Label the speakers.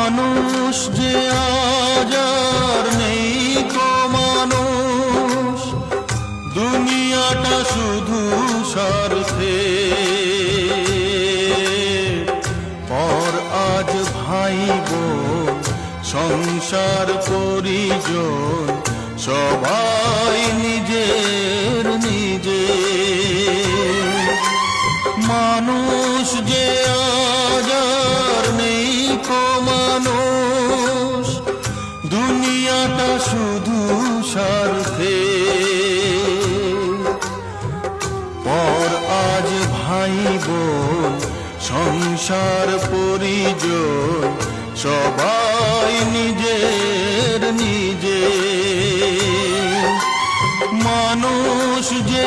Speaker 1: মানুষ যে আজ আর নেই কো মানুষ, দুনিয়াটা শুধু স্বার্থে। পর আজ ভাই বোন সংসার পরিজন সবাই নিজের নিজে। মানুষ যে আজ আর নেই কো মানুষ, দুনিয়াটা শুধু স্বার্থে। পর আজ ভাই বোন সংসার পরিজন সবাই নিজের নিজে। মানুষ যে